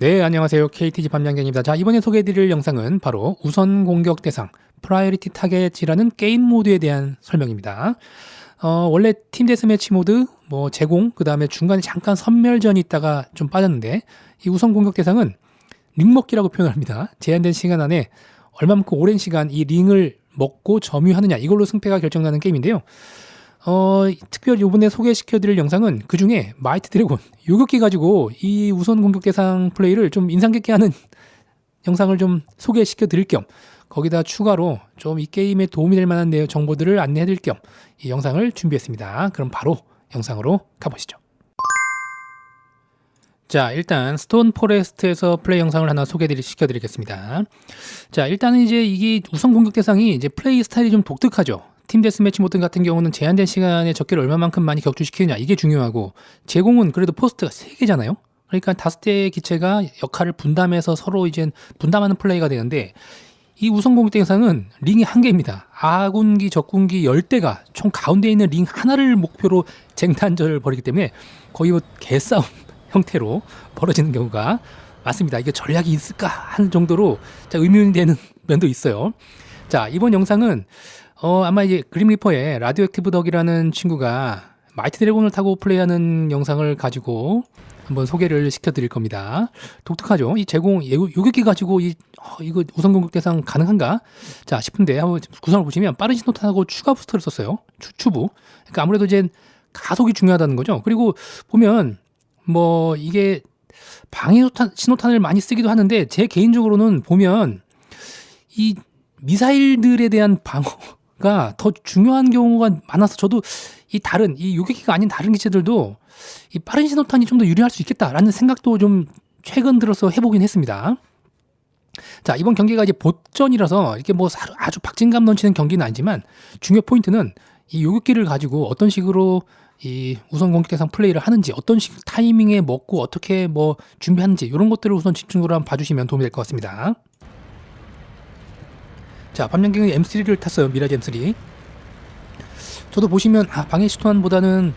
네, 안녕하세요. KTG 밤양갱입니다. 자, 이번에 소개해드릴 영상은 바로 우선 공격 대상 프라이어리티 타겟이라는 게임 모드에 대한 설명입니다. 원래 팀 데스매치 모드, 제공, 그 다음에 중간에 잠깐 선멸전이 있다가 좀 빠졌는데, 이 우선 공격 대상은 링 먹기라고 표현합니다. 제한된 시간 안에 얼마만큼 오랜 시간 이 링을 먹고 점유하느냐, 이걸로 승패가 결정나는 게임인데요. 특별히 이번에 소개시켜드릴 영상은 그 중에 마이트 드래곤 요격기 가지고 이 우선 공격 대상 플레이를 좀 인상 깊게 하는 영상을 좀 소개시켜드릴 겸, 거기다 추가로 좀 이 게임에 도움이 될 만한 정보들을 안내해드릴 겸 이 영상을 준비했습니다. 그럼 바로 영상으로 가보시죠. 자, 일단 스톤 포레스트에서 플레이 영상을 하나 시켜드리겠습니다. 자, 일단은 이제 이게 우선 공격 대상이 이제 플레이 스타일이 좀 독특하죠. 팀 데스매치 모드 같은 경우는 제한된 시간에 적기를 얼마만큼 많이 격추시키느냐, 이게 중요하고, 제공은 그래도 포스트가 3개잖아요. 그러니까 5개의 기체가 역할을 분담해서 서로 이제 분담하는 플레이가 되는데, 이 우선 공격 대상은 링이 1개입니다. 아군기, 적군기 10대가 총 가운데 있는 링 하나를 목표로 쟁탈전을 벌이기 때문에 거의 개싸움 형태로 벌어지는 경우가 많습니다. 이게 전략이 있을까 하는 정도로 의문이 되는 면도 있어요. 자, 이번 영상은 아마 이제 그림 리퍼의 라디오액티브 덕이라는 친구가 마이티 드래곤을 타고 플레이하는 영상을 가지고 한번 소개를 시켜드릴 겁니다. 독특하죠? 이 제공 요격기 가지고 이거 우선 공격 대상 가능한가? 자 싶은데 한번 구성을 보시면 빠른 신호탄하고 추가 부스터를 썼어요. 추부. 그러니까 아무래도 이제 가속이 중요하다는 거죠. 그리고 보면 이게 방해 신호탄을 많이 쓰기도 하는데, 제 개인적으로는 보면 이 미사일들에 대한 방어가 더 중요한 경우가 많아서, 저도 이 요격기가 아닌 다른 기체들도 이 빠른 신호탄이 좀 더 유리할 수 있겠다라는 생각도 좀 최근 들어서 해보긴 했습니다. 자, 이번 경기가 이제 보전이라서 이렇게 아주 박진감 넘치는 경기는 아니지만, 중요 포인트는 이 요격기를 가지고 어떤 식으로 이 우선 공격 대상 플레이를 하는지, 어떤 타이밍에 먹고 어떻게 준비하는지, 이런 것들을 우선 집중적으로 한번 봐주시면 도움이 될 것 같습니다. 자, 밤양갱이 M3를 탔어요. 미라지 M3. 저도 보시면 방해 신호탄보다는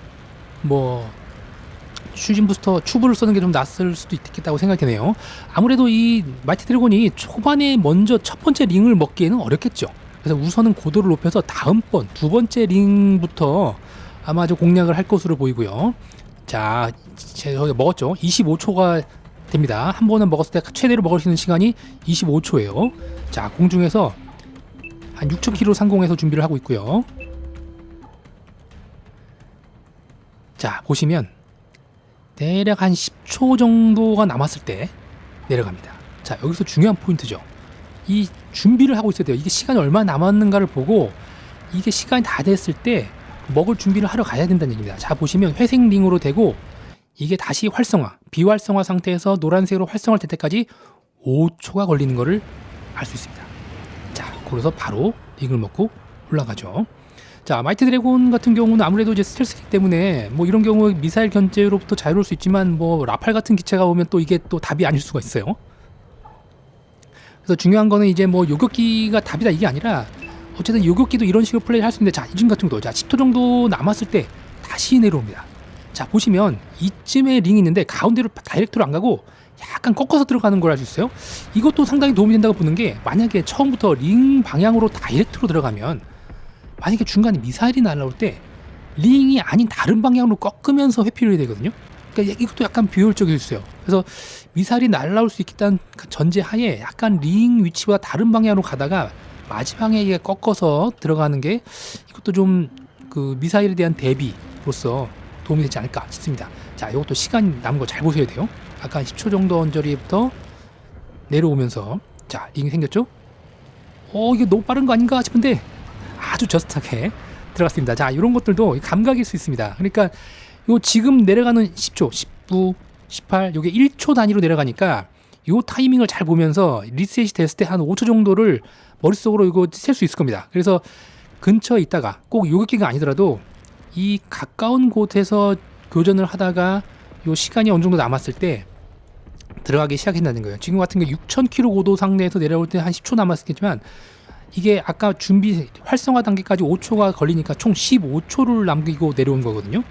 추진 부스터 추부를 쓰는 게 좀 낫을 수도 있겠다고 생각이 드네요. 아무래도 이 마이티 드래곤이 초반에 먼저 첫 번째 링을 먹기에는 어렵겠죠. 그래서 우선은 고도를 높여서 다음번 두 번째 링부터 아마 공략을 할 것으로 보이고요. 자, 제가 먹었죠. 25초가 됩니다. 한 번은 먹었을 때 최대로 먹을 수 있는 시간이 25초예요. 자, 공중에서 한 6,000km 상공에서 준비를 하고 있고요. 자, 보시면 대략 한 10초 정도가 남았을 때 내려갑니다. 자, 여기서 중요한 포인트죠. 이 준비를 하고 있어야 돼요. 이게 시간이 얼마나 남았는가를 보고, 이게 시간이 다 됐을 때 먹을 준비를 하러 가야 된다는 얘기입니다. 자, 보시면 회색 링으로 되고, 이게 다시 비활성화 상태에서 노란색으로 활성화할 때까지 5초가 걸리는 거를 알 수 있습니다. 자, 그래서 바로 링을 먹고 올라가죠. 자, 마이티 드래곤 같은 경우는 아무래도 이제 스텔스기 때문에 이런 경우 미사일 견제로부터 자유로울 수 있지만, 라팔 같은 기체가 오면 또 이게 또 답이 아닐 수가 있어요. 그래서 중요한 거는 이제 요격기가 답이다 이게 아니라, 어쨌든 요격기도 이런 식으로 플레이 할 수 있는데, 자, 이쯤 같은 거, 자, 10초 정도 남았을 때 다시 내려옵니다. 자, 보시면 이쯤에 링이 있는데 가운데로 다이렉트로 안 가고 약간 꺾어서 들어가는 걸 알 수 있어요. 이것도 상당히 도움이 된다고 보는 게, 만약에 처음부터 링 방향으로 다이렉트로 들어가면, 만약에 중간에 미사일이 날아올 때 링이 아닌 다른 방향으로 꺾으면서 회피를 해야 되거든요. 그러니까 이것도 약간 비효율적일 수 있어요. 그래서 미사일이 날아올 수 있다는 전제하에 약간 링 위치와 다른 방향으로 가다가 마지막에 이게 꺾어서 들어가는 게, 이것도 좀 미사일에 대한 대비로서 도움이 되지 않을까 싶습니다. 자, 이것도 시간 남은 거 잘 보셔야 돼요. 아까 10초 정도 언저리부터 내려오면서, 자, 링이 생겼죠? 이게 너무 빠른 거 아닌가 싶은데 아주 저스트하게 들어갔습니다. 자, 이런 것들도 감각일 수 있습니다. 그러니까 지금 내려가는 10초, 19, 18, 요게 1초 단위로 내려가니까 요 타이밍을 잘 보면서 리셋이 됐을 때 한 5초 정도를 머릿속으로 이거 셀 수 있을 겁니다. 그래서 근처에 있다가, 꼭 요격기가 아니더라도 이 가까운 곳에서 교전을 하다가 요 시간이 어느 정도 남았을 때 들어가기 시작한다는 거예요. 지금 같은 게 6,000km 고도 상태에서 내려올 때 한 10초 남았겠지만, 이게 아까 준비 활성화 단계까지 5초가 걸리니까 총 15초를 남기고 내려온 거거든요.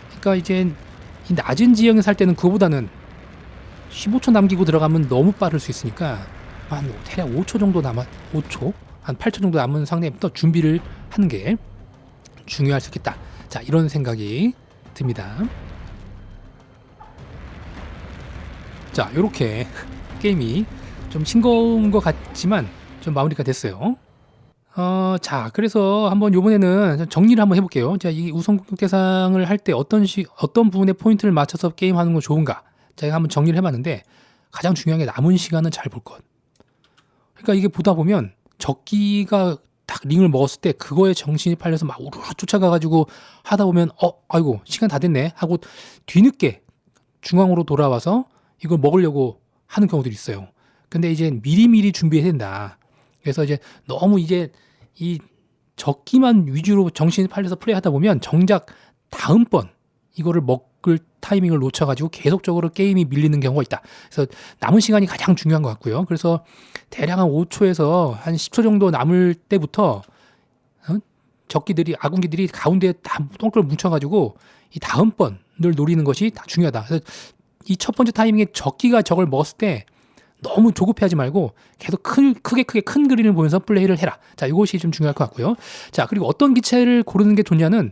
그러니까 이제 이 낮은 지형에 살 때는 그거보다는 15초 남기고 들어가면 너무 빠를 수 있으니까 한 대략 5초 정도 남아 5초 한 8초 정도 남은 상태부터 준비를 하는 게 중요할 수 있겠다. 자, 이런 생각이 듭니다. 자, 요렇게 게임이 좀 싱거운 것 같지만 좀 마무리가 됐어요. 자, 그래서 한번 요번에는 정리를 한번 해볼게요. 자, 이 우선 공격 대상을 할 때 어떤 부분에 포인트를 맞춰서 게임하는 건 좋은가? 제가 한번 정리를 해봤는데 가장 중요한 게 남은 시간은 잘 볼 것. 그러니까 이게 보다 보면 적기가 딱 링을 먹었을 때 그거에 정신이 팔려서 막 우르르 쫓아가가지고 하다 보면 아이고 시간 다 됐네 하고 뒤늦게 중앙으로 돌아와서 이걸 먹으려고 하는 경우들이 있어요. 근데 이제 미리미리 준비해야 된다. 그래서 이제 너무 이제 이 적기만 위주로 정신이 팔려서 플레이하다 보면 정작 다음번 이거를 먹을 타이밍을 놓쳐가지고 계속적으로 게임이 밀리는 경우가 있다. 그래서 남은 시간이 가장 중요한 것 같고요. 그래서 대략 한 5초에서 한 10초 정도 남을 때부터 적기들이 아군기들이 가운데에 다 똥걸 뭉쳐가지고 이 다음번을 노리는 것이 다 중요하다. 그래서 이 첫 번째 타이밍에 적기가 적을 먹었을 때 너무 조급해하지 말고 계속 크게 큰 그림을 보면서 플레이를 해라. 자, 이것이 좀 중요할 것 같고요. 자, 그리고 어떤 기체를 고르는 게 좋냐는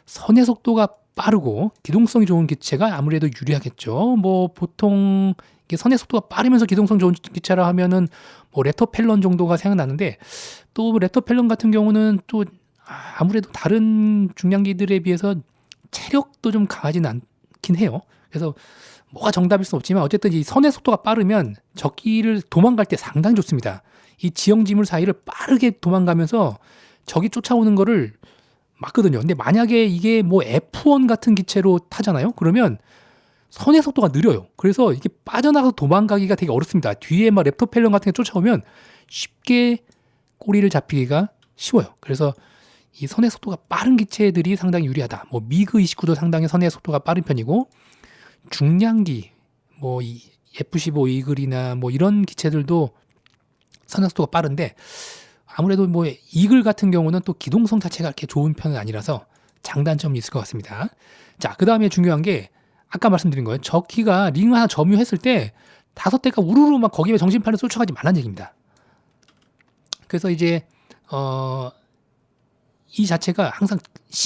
선의 속도가 빠르고 기동성이 좋은 기체가 아무래도 유리하겠죠. 뭐 보통 이게 선의 속도가 빠르면서 기동성 좋은 기체라 하면은 뭐 랩터펠런 정도가 생각나는데 또 랩터펠런 같은 경우는 또 아무래도 다른 중량기들에 비해서 체력도 좀 강하진 않긴 해요. 그래서 뭐가 정답일 수 없지만 어쨌든 이 선의 속도가 빠르면 적기를 도망갈 때 상당히 좋습니다. 이 지형지물 사이를 빠르게 도망가면서 적이 쫓아오는 거를 막거든요. 근데 만약에 이게 뭐 F1 같은 기체로 타잖아요. 그러면 선의 속도가 느려요. 그래서 이게 빠져나가서 도망가기가 되게 어렵습니다. 뒤에 막 랩터펠런 같은 게 쫓아오면 쉽게 꼬리를 잡히기가 쉬워요. 그래서 이 선의 속도가 빠른 기체들이 상당히 유리하다. 뭐 미그 29도 상당히 선의 속도가 빠른 편이고 중량기 뭐 이 F-15 이글이나 뭐 이런 기체들도 선의 속도가 빠른데 아무래도 뭐 이글 같은 경우는 또 기동성 자체가 그렇게 좋은 편은 아니라서 장단점이 있을 것 같습니다. 자, 그 다음에 중요한 게 아까 말씀드린 거예요. 적기가 링 하나 점유했을 때 5대가 우르르 막 거기에 정신팔려 쫓아가지 말라는 얘기입니다. 그래서 이제 이 자체가 항상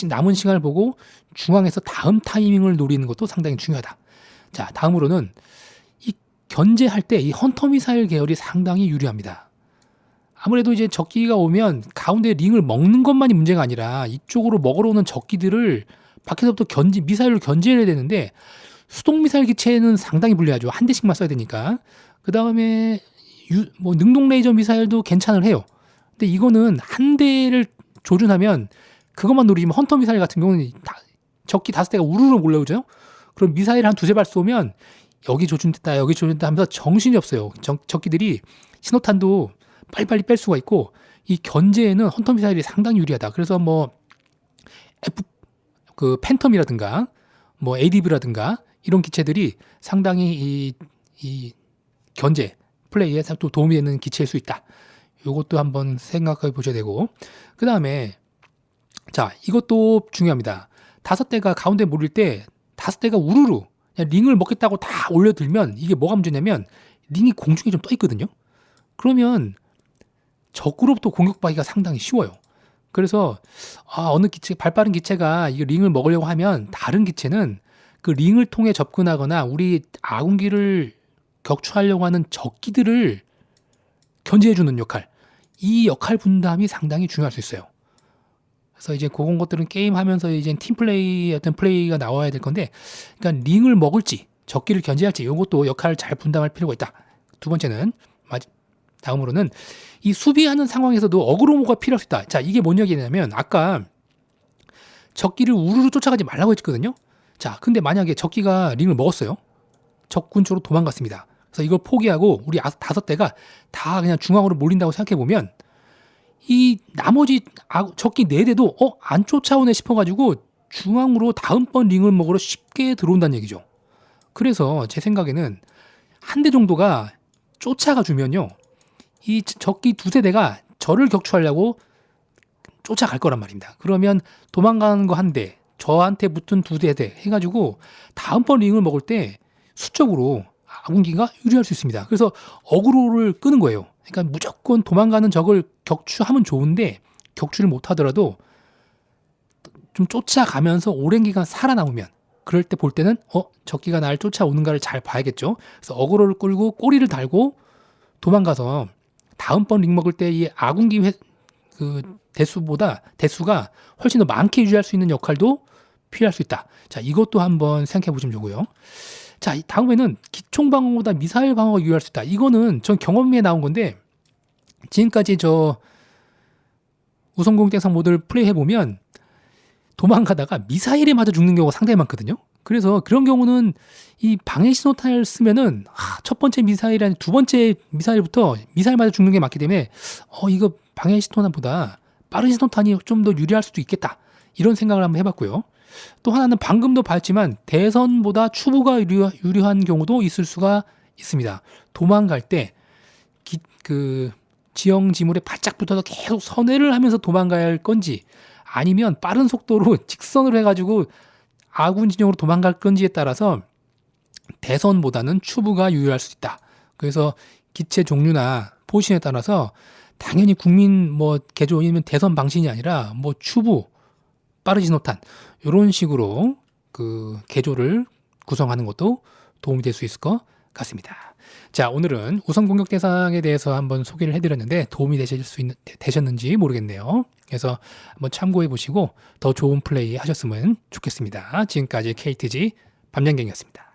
남은 시간을 보고 중앙에서 다음 타이밍을 노리는 것도 상당히 중요하다. 자, 다음으로는 이 견제할 때 이 헌터 미사일 계열이 상당히 유리합니다. 아무래도 이제 적기가 오면 가운데 링을 먹는 것만이 문제가 아니라 이쪽으로 먹으러 오는 적기들을 밖에서부터 미사일로 견제해야 되는데 수동 미사일 기체는 상당히 불리하죠. 한 대씩만 써야 되니까. 그 다음에 뭐 능동 레이저 미사일도 괜찮을 해요. 근데 이거는 한 대를 조준하면 그것만 노리지만 헌터 미사일 같은 경우는 적기 5대가 우르르 몰려오죠. 그럼 미사일 한 2-3발 쏘면 여기 조준됐다 여기 조준됐다 하면서 정신이 없어요. 적기들이 신호탄도 빨리빨리 뺄 수가 있고 이 견제에는 헌터 미사일이 상당히 유리하다. 그래서 뭐 그 팬텀이라든가 뭐 ADV라든가 이런 기체들이 상당히 이 견제 플레이에 또 도움이 되는 기체일 수 있다. 이것도 한번 생각해 보셔야 되고 그 다음에 자 이것도 중요합니다. 5대가 가운데 몰릴 때 5대가 우르르 그냥 링을 먹겠다고 다 올려들면 이게 뭐가 문제냐면 링이 공중에 좀 떠 있거든요. 그러면 적으로부터 공격받기가 상당히 쉬워요. 그래서 어느 기체 발빠른 기체가 이 링을 먹으려고 하면 다른 기체는 그 링을 통해 접근하거나 우리 아군기를 격추하려고 하는 적기들을 견제해주는 역할, 이 역할 분담이 상당히 중요할 수 있어요. 그래서 이제 그런 것들은 게임하면서 이제 팀 플레이 어떤 플레이가 나와야 될 건데, 그러니까 링을 먹을지 적기를 견제할지 이것도 역할을 잘 분담할 필요가 있다. 두 번째는 다음으로는 이 수비하는 상황에서도 어그로모가 필요할 수 있다. 자, 이게 뭔 얘기냐면 아까 적기를 우르르 쫓아가지 말라고 했거든요. 자, 근데 만약에 적기가 링을 먹었어요. 적군 쪽으로 도망갔습니다. 그래서 이걸 포기하고 우리 5대가 다 그냥 중앙으로 몰린다고 생각해 보면 이 나머지 적기 4대도 안 쫓아오네 싶어가지고 중앙으로 다음번 링을 먹으러 쉽게 들어온다는 얘기죠. 그래서 제 생각에는 한 대 정도가 쫓아가 주면요. 이 적기 2세대가 저를 격추하려고 쫓아갈 거란 말입니다. 그러면 도망가는 거 한 대, 저한테 붙은 2대대 해가지고 다음번 링을 먹을 때 수적으로 아군기가 유리할 수 있습니다. 그래서 어그로를 끄는 거예요. 그러니까 무조건 도망가는 적을 격추하면 좋은데 격추를 못하더라도 좀 쫓아가면서 오랜 기간 살아남으면 그럴 때 볼 때는 적기가 날 쫓아오는가를 잘 봐야겠죠. 그래서 어그로를 끌고 꼬리를 달고 도망가서 다음번 링 먹을 때 이 아군기 그 대수가 훨씬 더 많게 유지할 수 있는 역할도 필요할 수 있다. 자, 이것도 한번 생각해 보시면 좋고요. 자, 다음에는 기총 방어보다 미사일 방어가 유리할 수 있다. 이거는 전 경험에 나온 건데 지금까지 저 우성공대상 모드를 플레이해 보면 도망가다가 미사일에 맞아 죽는 경우가 상당히 많거든요. 그래서 그런 경우는 이 방해 신호탄을 쓰면은 첫 번째 미사일 아니 두 번째 미사일부터 미사일 맞아 죽는 게 맞기 때문에 이거 방해 신호탄보다 빠른 신호탄이 좀 더 유리할 수도 있겠다. 이런 생각을 한번 해봤고요. 또 하나는 방금도 봤지만 대선보다 추부가 유리한 경우도 있을 수가 있습니다. 도망갈 때 그 지형 지물에 바짝 붙어서 계속 선회를 하면서 도망가야 할 건지 아니면 빠른 속도로 직선으로 해가지고 아군 진영으로 도망갈 건지에 따라서 대선보다는 추부가 유리할 수 있다. 그래서 기체 종류나 포지션에 따라서 당연히 국민 개조이면 대선 방식이 아니라 추부, 빠른 신호탄 이런 식으로 그 개조를 구성하는 것도 도움이 될 수 있을 것 같습니다. 자, 오늘은 우선 공격 대상에 대해서 한번 소개를 해드렸는데 도움이 되셨는지 모르겠네요. 그래서 한번 참고해 보시고 더 좋은 플레이 하셨으면 좋겠습니다. 지금까지 KTG 밤양갱이었습니다.